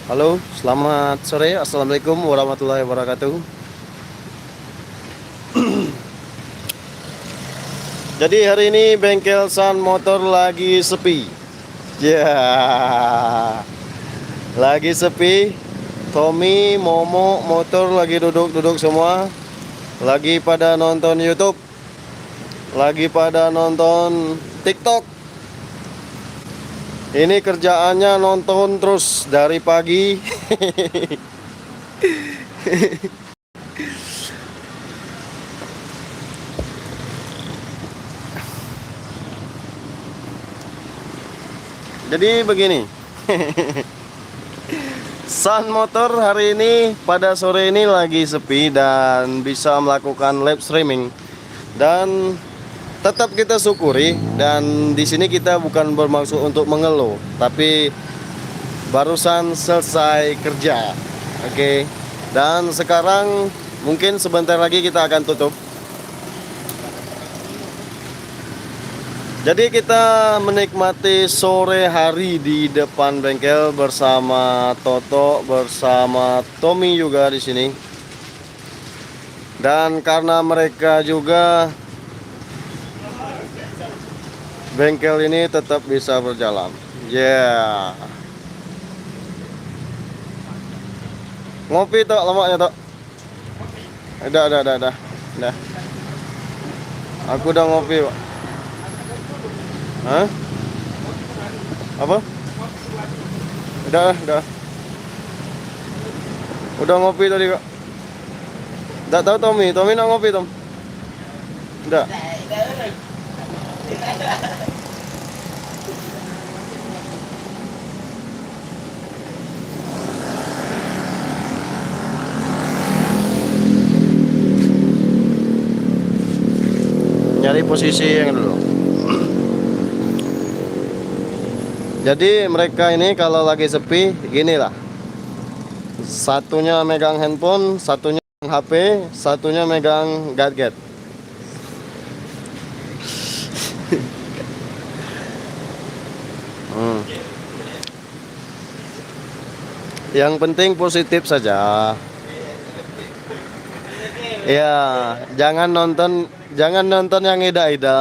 Halo, selamat sore. Assalamualaikum warahmatullahi wabarakatuh. Jadi hari ini bengkel Sun Motor lagi sepi. Ya, lagi sepi. Tommy, Momo, motor lagi duduk-duduk semua. Lagi pada nonton YouTube. Lagi pada nonton TikTok. Ini kerjaannya nonton terus dari pagi. Jadi begini. Sun Motor hari ini pada sore ini lagi sepi dan bisa melakukan live streaming, dan tetap kita syukuri. Dan di sini kita bukan bermaksud untuk mengeluh, tapi barusan selesai kerja. Oke. Dan sekarang mungkin sebentar lagi kita akan tutup. Jadi kita menikmati sore hari di depan bengkel bersama Toto, bersama Tommy juga di sini. Dan karena mereka juga, bengkel ini tetap bisa berjalan. Yeah. Ngopi Tok, lemaknya Tok. Udah. Aku udah ngopi, Pak. Hah? Apa? Udah. Udah ngopi tadi, Kak. Enggak tahu Tommy nak ngopi, Tom. Enggak. Nyari posisi yang dulu. Jadi mereka ini kalau lagi sepi ginilah. Satunya megang handphone, satunya megang HP, satunya megang gadget. Yang penting positif saja. Ya, jangan nonton yang ida-ida.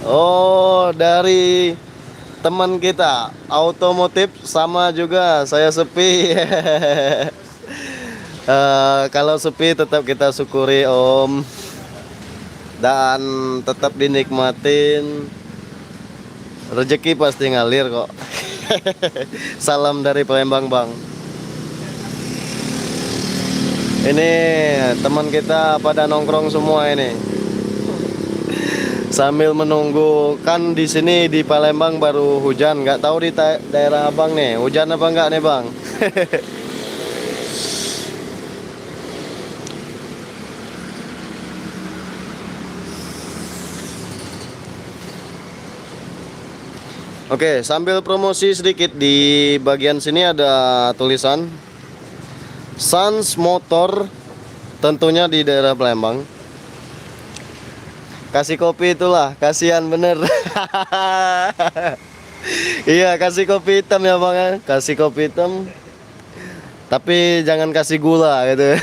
Oh, dari teman kita otomotif sama juga saya sepi. Kalau sepi tetap kita syukuri Om, dan tetap dinikmatin. Rezeki pasti ngalir kok. Salam dari Palembang, Bang. Ini teman kita pada nongkrong semua ini. Sambil menunggu, kan di sini di Palembang baru hujan, nggak tahu di daerah Abang nih hujan apa enggak nih Bang. Oke, sambil promosi sedikit, di bagian sini ada tulisan Sans Motor, tentunya di daerah Palembang. Kasih kopi itulah, kasihan bener. Iya, kasih kopi hitam ya Bang ya. Kasih kopi hitam, tapi jangan kasih gula gitu.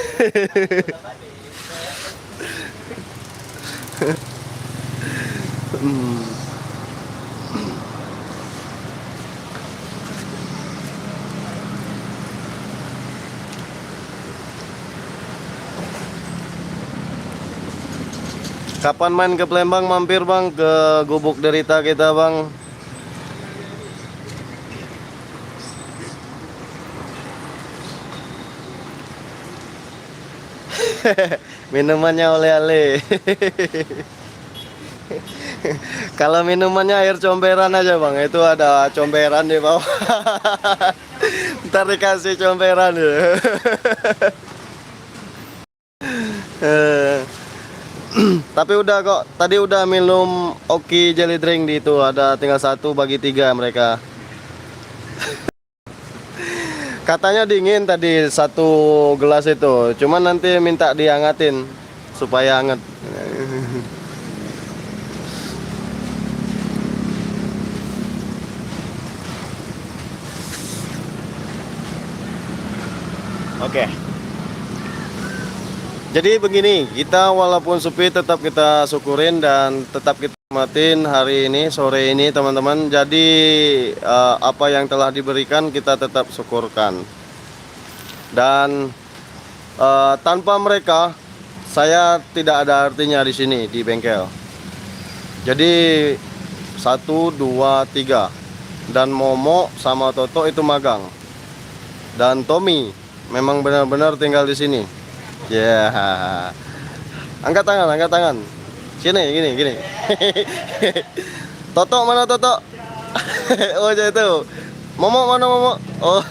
Kapan main ke Palembang, mampir Bang ke Gubuk Derita kita Bang. Minumannya oleh-oleh. Kalau minumannya air comberan aja Bang, itu ada comberan di bawah. Ntar dikasih comberan ya. Tapi udah kok, tadi udah minum Oki Jelly Drink di itu, ada tinggal 1 bagi 3 mereka. Katanya dingin tadi 1 gelas itu, cuman nanti minta dihangatin supaya hangat. Oke. Jadi begini, kita walaupun sepi tetap kita syukurin dan tetap kita nikmatin hari ini, sore ini teman-teman. Jadi apa yang telah diberikan kita tetap syukurkan. Dan tanpa mereka saya tidak ada artinya di sini di bengkel. Jadi 1, 2, 3. Dan Momo sama Toto itu magang. Dan Tommy memang benar-benar tinggal di sini. Ya, yeah. Angkat tangan, angkat tangan. Sini, gini. Toto mana Toto? Oh, itu. Momo mana Momo? Oh.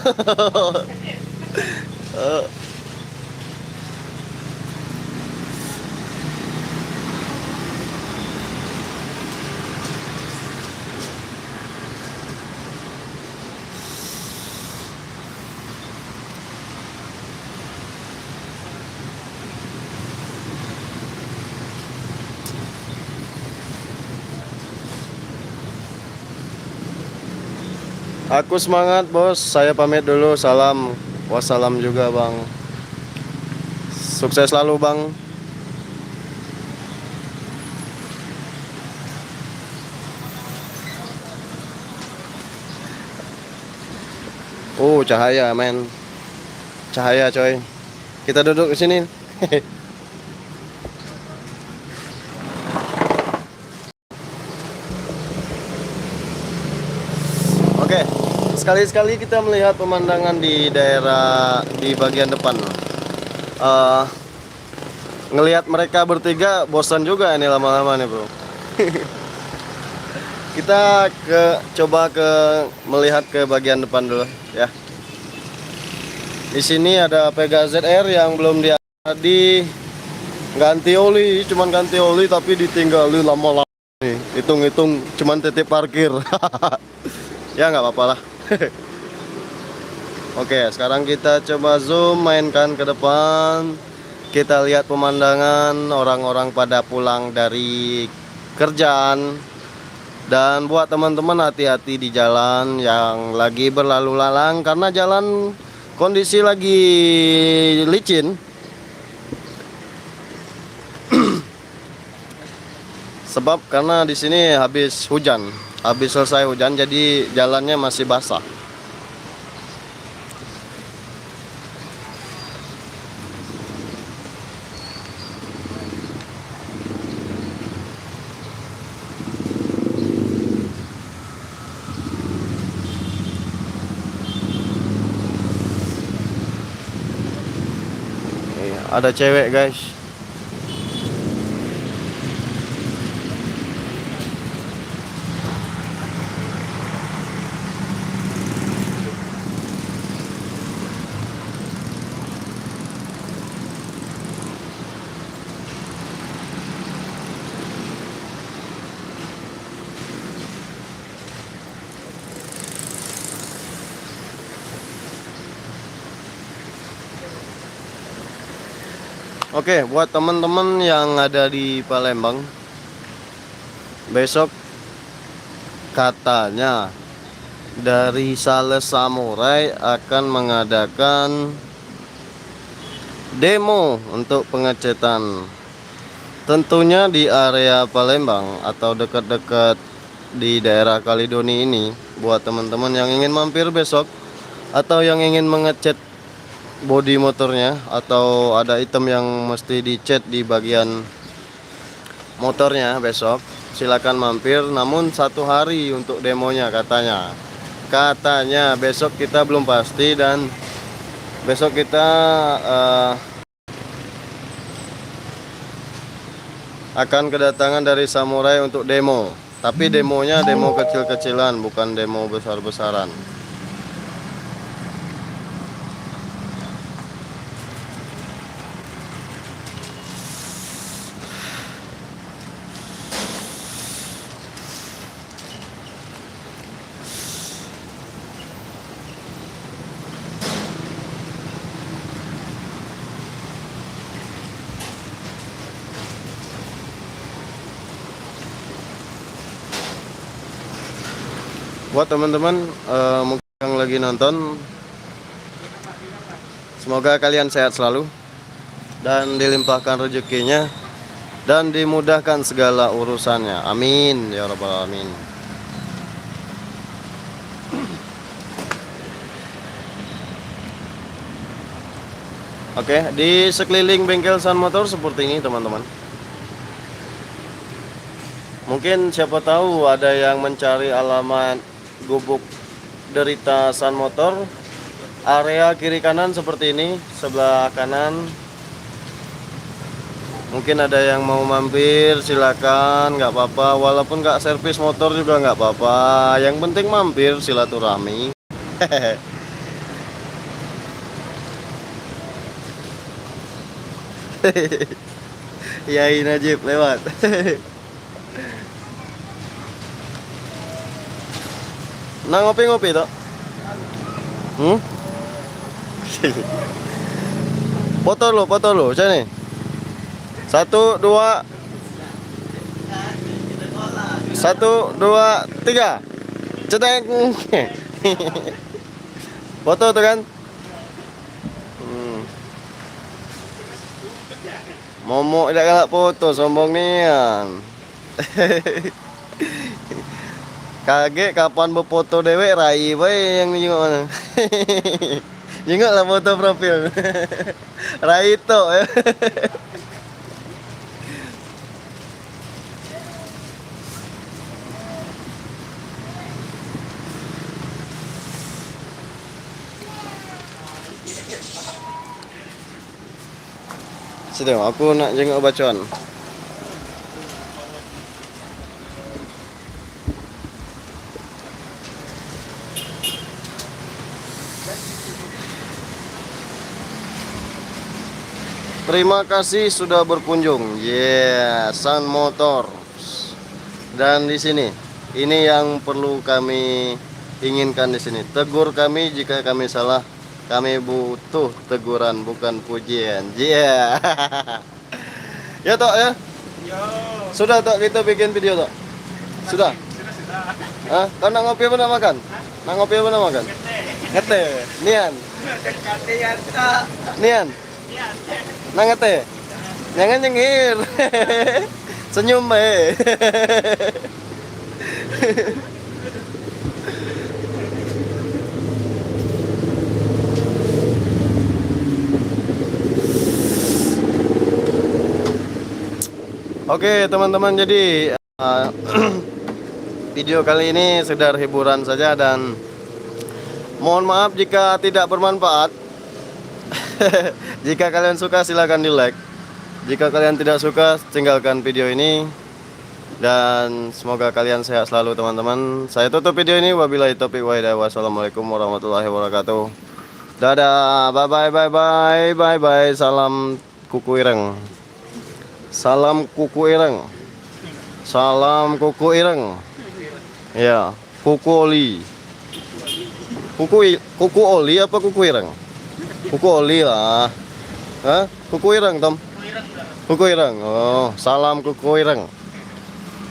Aku semangat bos, saya pamit dulu, salam, wassalam juga bang. Sukses selalu bang. Cahaya men, cahaya coy. Kita duduk di sini. Oke, sekali-sekali kita melihat pemandangan di daerah di bagian depan. Ngelihat mereka bertiga bosan juga ini lama-lama nih bro. Kita coba melihat ke bagian depan dulu ya. Di sini ada Pegasus ZR yang belum ganti oli, cuman ganti oli tapi ditinggali lama-lama nih. Hitung-hitung cuman titip parkir. Ya nggak apa-apa lah. Oke, sekarang kita coba zoom, mainkan ke depan. Kita lihat pemandangan orang-orang pada pulang dari kerjaan. Dan buat teman-teman hati-hati di jalan yang lagi berlalu lalang karena jalan kondisi lagi licin. Sebab karena di sini habis selesai hujan jadi jalannya masih basah. Ada cewek guys. Oke, buat teman-teman yang ada di Palembang, besok katanya dari Sales Samurai akan mengadakan demo untuk pengecetan. Tentunya di area Palembang atau dekat-dekat di daerah Kaledoni ini. Buat teman-teman yang ingin mampir besok atau yang ingin mengecat bodi motornya atau ada item yang mesti dicat di bagian motornya besok, silakan mampir. Namun 1 hari untuk demonya katanya besok kita belum pasti. Dan besok kita akan kedatangan dari Samurai untuk demo, tapi demonya demo kecil-kecilan, bukan demo besar-besaran. Buat teman-teman mungkin yang lagi nonton, Semoga kalian sehat selalu dan dilimpahkan rezekinya dan dimudahkan segala urusannya. Amin ya rabbal alamin. Oke, di sekeliling bengkel Sun Motor seperti ini teman-teman. Mungkin siapa tahu ada yang mencari alamat gubuk derita Sun Motor. Area kiri kanan seperti ini, sebelah kanan. Mungkin ada yang mau mampir, silakan, nggak apa-apa. Walaupun nggak servis motor juga nggak apa-apa. Yang penting mampir, silaturahmi. Yai Najib lewat. Nah ngopi-ngopi toh? Foto lo, sini. 1, 2, 3. Cetek. Foto tuh kan? Momok tidak galak foto, sombong nian. Kaget kapan berfoto dewek rai bae yang nengok mana. Nengok lah foto profil. Rai itu. Sedang aku nak jenguk bacaan. Terima kasih sudah berkunjung. Sun Motor. Dan di sini, ini yang perlu kami inginkan di sini. Tegur kami jika kami salah. Kami butuh teguran bukan pujian. Ya Tok ya? Sudah Tok kita bikin video Tok? Sudah? Hah? Kau nak ngopi apa nak makan? Nak ngopi apa nak makan? Ngete. Nian. Nian. Nak ngete. Jangan nyengir. Senyum bae. Oke teman-teman, jadi video kali ini sekedar hiburan saja dan mohon maaf jika tidak bermanfaat. Jika kalian suka silahkan di like, jika kalian tidak suka tinggalkan video ini. Dan semoga kalian sehat selalu teman-teman. Saya tutup video ini, wabillahi taufiq wa hidayah. Wassalamualaikum warahmatullahi wabarakatuh. Dadah, bye bye bye bye bye bye. Salam kuku ireng. Salam kuku ireng. Salam kuku ireng. Ya, kuku oli. Kuku oli apa kuku ireng? Kuku oli lah. Hah? Kuku ireng, Tom? Kuku ireng. Oh, salam kuku ireng.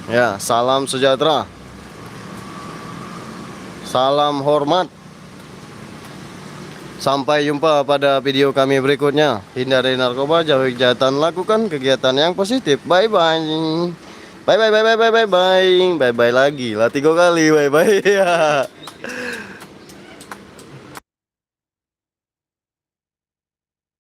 Ya, salam sejahtera. Salam hormat. Sampai jumpa pada video kami berikutnya. Hindari narkoba, jauhi kejahatan, lakukan kegiatan yang positif. Bye bye. Bye bye bye bye bye bye bye. Bye bye lagi lah 3 kali. Bye bye.